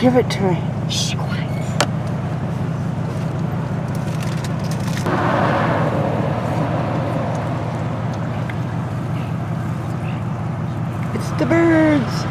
Give it to me. Shh, quiet. It's the birds.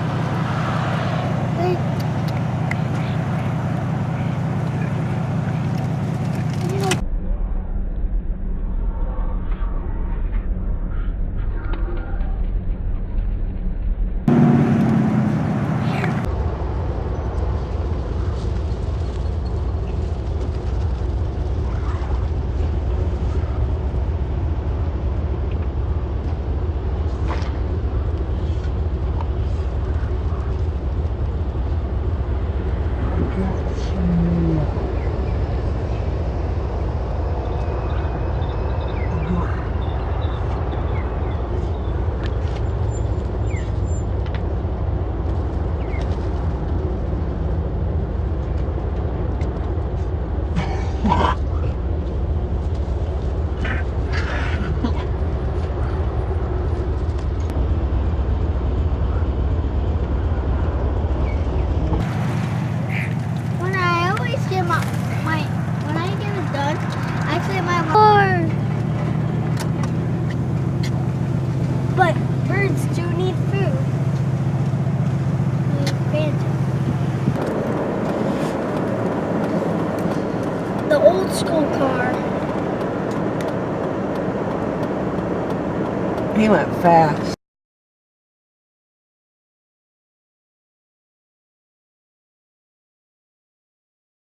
When I get it done, I clear my more. But birds do need food. The old school car. He went fast.